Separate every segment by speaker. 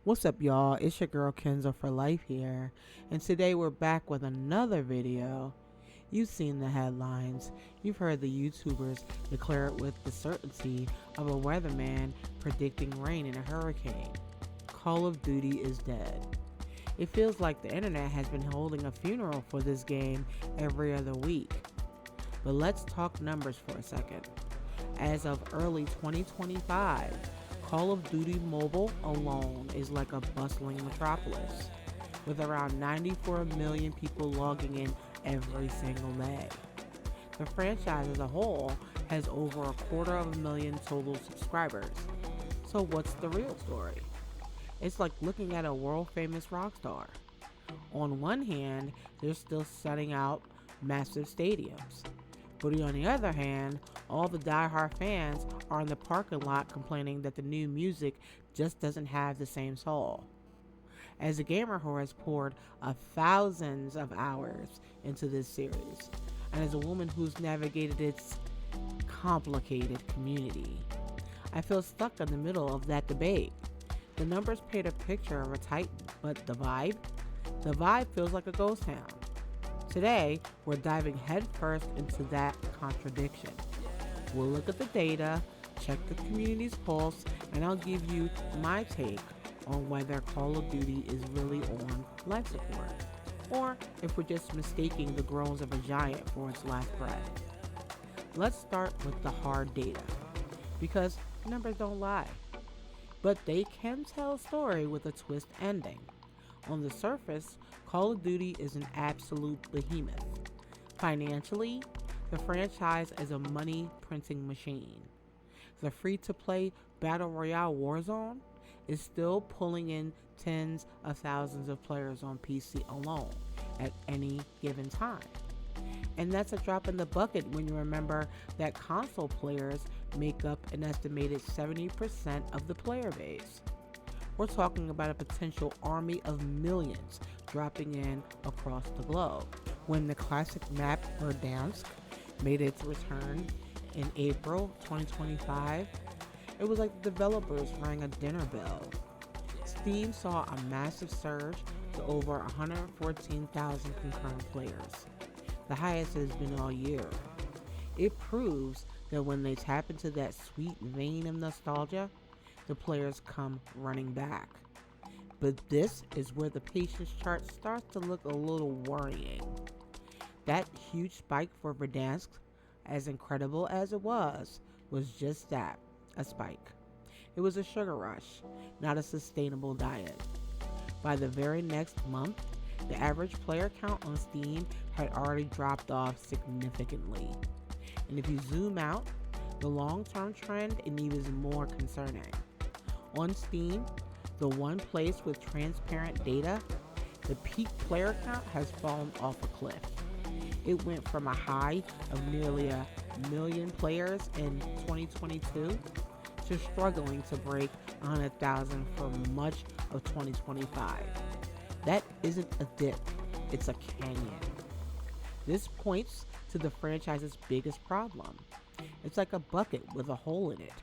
Speaker 1: What's up, y'all? It's your girl Kenzo for Life here, and today we're back with another video. You've seen the headlines, you've heard the YouTubers declare it with the certainty of a weatherman predicting rain in a hurricane. Call of Duty is dead. It feels like the internet has been holding a funeral for this game every other week. But let's talk numbers for a second. As of early 2025, Call of Duty Mobile alone is like a bustling metropolis, with around 94 million people logging in every single day. The franchise as a whole has over 250,000 total subscribers. So what's the real story? It's like looking at a world-famous rock star. On one hand, they're still selling out massive stadiums. But on the other hand, all the die-hard fans are in the parking lot complaining that the new music just doesn't have the same soul. As a gamer who has poured thousands of hours into this series, and as a woman who's navigated its complicated community, I feel stuck in the middle of that debate. The numbers paint a picture of a titan, but the vibe feels like a ghost town. Today, we're diving headfirst into that contradiction. We'll look at the data, check the community's pulse, and I'll give you my take on whether Call of Duty is really on life support, or if we're just mistaking the groans of a giant for its last breath. Let's start with the hard data, because numbers don't lie, but they can tell a story with a twist ending. On the surface, Call of Duty is an absolute behemoth. Financially, the franchise is a money-printing machine. The free-to-play Battle Royale Warzone is still pulling in tens of thousands of players on PC alone at any given time. And that's a drop in the bucket when you remember that console players make up an estimated 70% of the player base. We're talking about a potential army of millions dropping in across the globe. When the classic map Verdansk made its return in April 2025, it was like the developers rang a dinner bell. Steam saw a massive surge to over 114,000 concurrent players, the highest it has been all year. It proves that when they tap into that sweet vein of nostalgia, the players come running back. But this is where the patience chart starts to look a little worrying. That huge spike for Verdansk, as incredible as it was just that, a spike. It was a sugar rush, not a sustainable diet. By the very next month, the average player count on Steam had already dropped off significantly. And if you zoom out, the long-term trend is even more concerning. On Steam, the one place with transparent data, the peak player count has fallen off a cliff. It went from a high of nearly 1 million players in 2022 to struggling to break 100,000 for much of 2025. That isn't a dip, it's a canyon. This points to the franchise's biggest problem. It's like a bucket with a hole in it.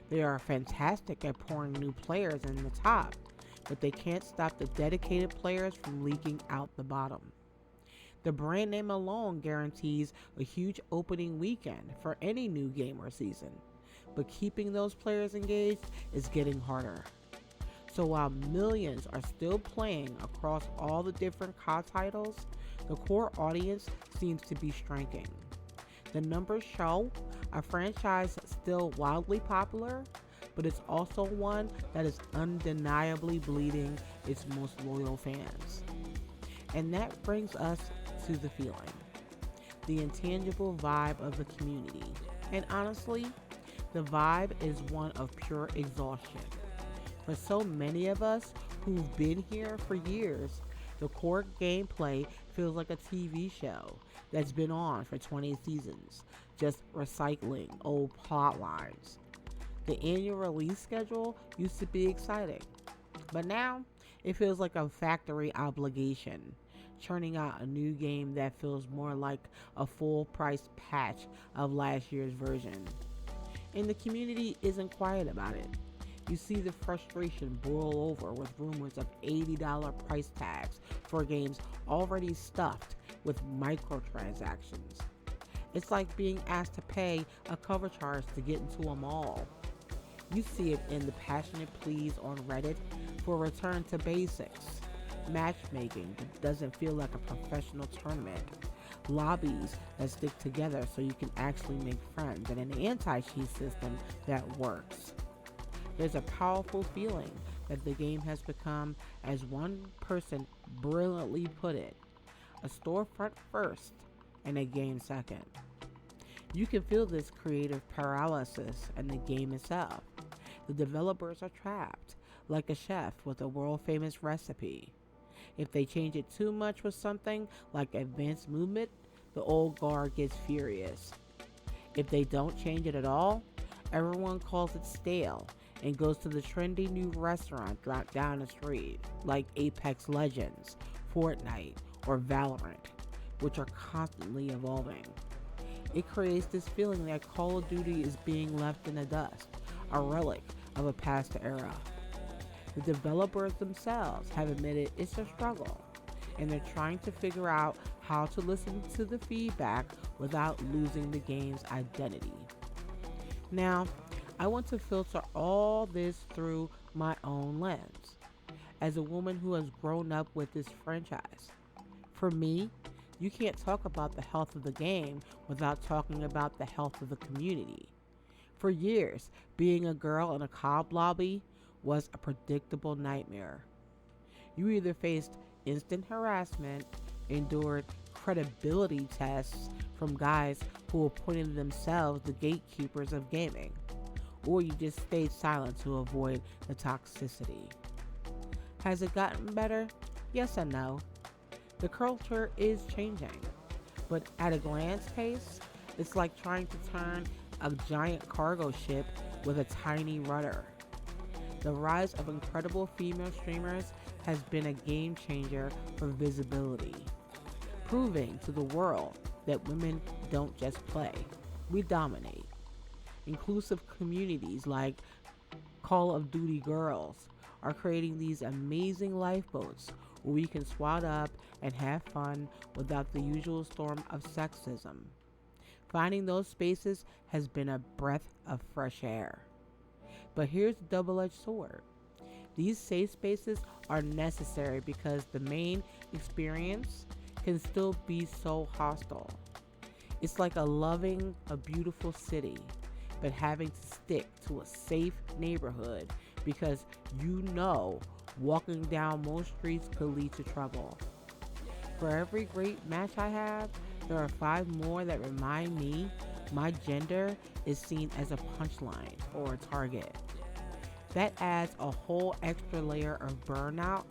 Speaker 1: They are fantastic at pouring new players in the top, but they can't stop the dedicated players from leaking out the bottom. The brand name alone guarantees a huge opening weekend for any new game or season, but keeping those players engaged is getting harder. So while millions are still playing across all the different COD titles, the core audience seems to be shrinking. The numbers show a franchise still wildly popular, but it's also one that is undeniably bleeding its most loyal fans. And that brings us to the feeling, the intangible vibe of the community. And honestly, the vibe is one of pure exhaustion. For so many of us who've been here for years, the core gameplay feels like a TV show that's been on for 20 seasons, just recycling old plot lines. The annual release schedule used to be exciting, but now it feels like a factory obligation, churning out a new game that feels more like a full-price patch of last year's version. And the community isn't quiet about it. You see the frustration boil over with rumors of $80 price tags for games already stuffed with microtransactions. It's like being asked to pay a cover charge to get into a mall. You see it in the passionate pleas on Reddit for a return to basics, matchmaking that doesn't feel like a professional tournament, lobbies that stick together so you can actually make friends, and an anti-cheat system that works. There's a powerful feeling that the game has become, as one person brilliantly put it, a storefront first and a game second. You can feel this creative paralysis in the game itself. The developers are trapped, like a chef with a world famous recipe. If they change it too much with something like advanced movement, the old guard gets furious. If they don't change it at all, everyone calls it stale and goes to the trendy new restaurant down the street, like Apex Legends, Fortnite, or Valorant, which are constantly evolving. It creates this feeling that Call of Duty is being left in the dust, a relic of a past era. The developers themselves have admitted it's a struggle, and they're trying to figure out how to listen to the feedback without losing the game's identity. Now, I want to filter all this through my own lens, as a woman who has grown up with this franchise. For me, you can't talk about the health of the game without talking about the health of the community. For years, being a girl in a COD lobby was a predictable nightmare. You either faced instant harassment, endured credibility tests from guys who appointed themselves the gatekeepers of gaming, or you just stayed silent to avoid the toxicity. Has it gotten better? Yes and no. The culture is changing, but at a glance pace, it's like trying to turn a giant cargo ship with a tiny rudder. The rise of incredible female streamers has been a game changer for visibility, proving to the world that women don't just play, we dominate. Inclusive communities like Call of Duty Girls are creating these amazing lifeboats where we can swat up and have fun without the usual storm of sexism. Finding those spaces has been a breath of fresh air. But here's the double-edged sword. These safe spaces are necessary because the main experience can still be so hostile. It's like loving a beautiful city, but having to stick to a safe neighborhood because you know walking down most streets could lead to trouble. For every great match I have, there are 5 more that remind me my gender is seen as a punchline or a target. That adds a whole extra layer of burnout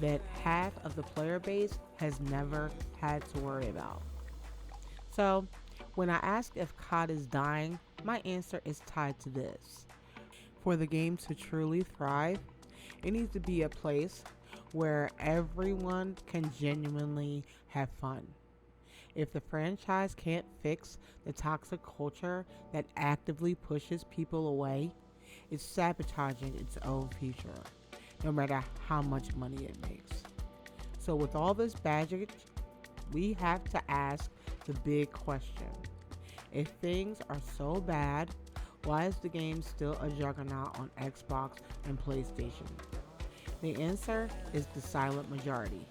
Speaker 1: that half of the player base has never had to worry about. So, when I ask if COD is dying, my answer is tied to this. For the game to truly thrive, it needs to be a place where everyone can genuinely have fun. If the franchise can't fix the toxic culture that actively pushes people away, it's sabotaging its own future, no matter how much money it makes. So with all this baggage, we have to ask the big question. If things are so bad, why is the game still a juggernaut on Xbox and PlayStation? The answer is the silent majority.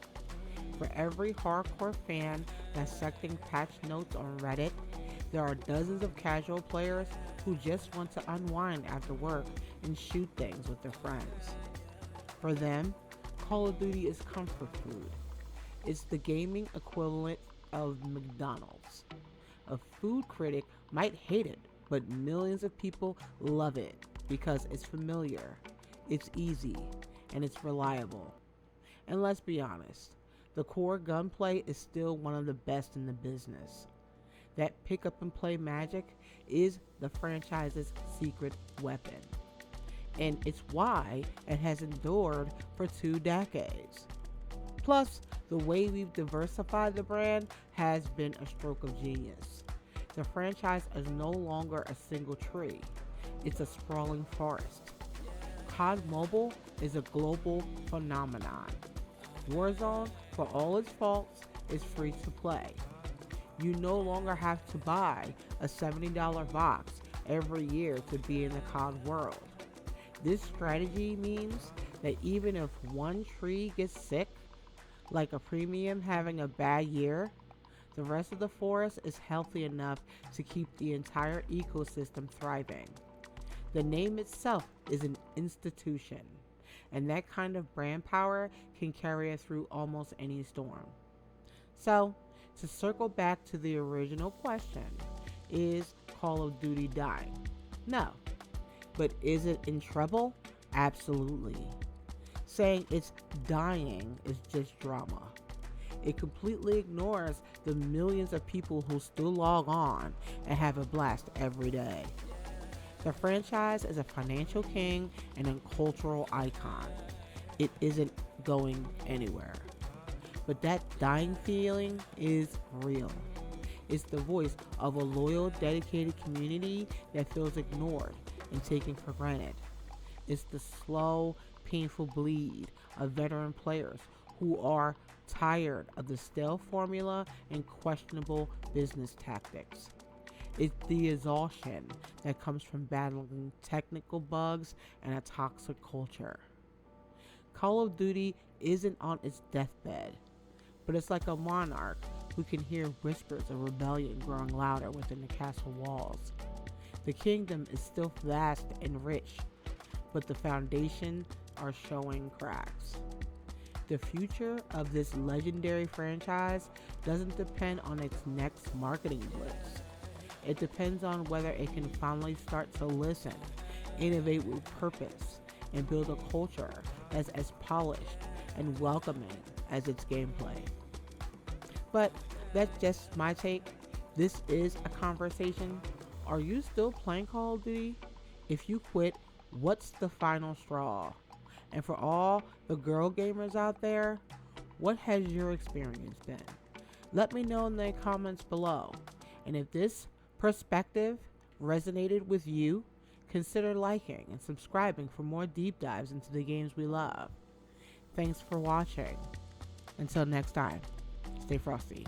Speaker 1: For every hardcore fan dissecting patch notes on Reddit, there are dozens of casual players who just want to unwind after work and shoot things with their friends. For them, Call of Duty is comfort food. It's the gaming equivalent of McDonald's. A food critic might hate it, but millions of people love it because it's familiar, it's easy, and it's reliable. And let's be honest, the core gunplay is still one of the best in the business. That pick up and play magic is the franchise's secret weapon. And it's why it has endured for 2 decades. Plus, the way we've diversified the brand has been a stroke of genius. The franchise is no longer a single tree. It's a sprawling forest. COD Mobile is a global phenomenon. Warzone, for all its faults, is free to play. You no longer have to buy a $70 box every year to be in the COD world. This strategy means that even if one tree gets sick, like a premium having a bad year, the rest of the forest is healthy enough to keep the entire ecosystem thriving. The name itself is an institution, and that kind of brand power can carry it through almost any storm. So, to circle back to the original question, is Call of Duty dying? No. But is it in trouble? Absolutely. Saying it's dying is just drama. It completely ignores the millions of people who still log on and have a blast every day. The franchise is a financial king and a cultural icon. It isn't going anywhere. But that dying feeling is real. It's the voice of a loyal, dedicated community that feels ignored and taken for granted. It's the slow, painful bleed of veteran players who are tired of the stale formula and questionable business tactics. It's the exhaustion that comes from battling technical bugs and a toxic culture. Call of Duty isn't on its deathbed, but it's like a monarch who can hear whispers of rebellion growing louder within the castle walls. The kingdom is still vast and rich, but the foundations are showing cracks. The future of this legendary franchise doesn't depend on its next marketing blitz. It depends on whether it can finally start to listen, innovate with purpose, and build a culture that's as polished and welcoming as its gameplay. But that's just my take. This is a conversation. Are you still playing Call of Duty? If you quit, what's the final straw? And for all the girl gamers out there, what has your experience been? Let me know in the comments below. And if this perspective resonated with you, consider liking and subscribing for more deep dives into the games we love. Thanks for watching. Until next time, stay frosty.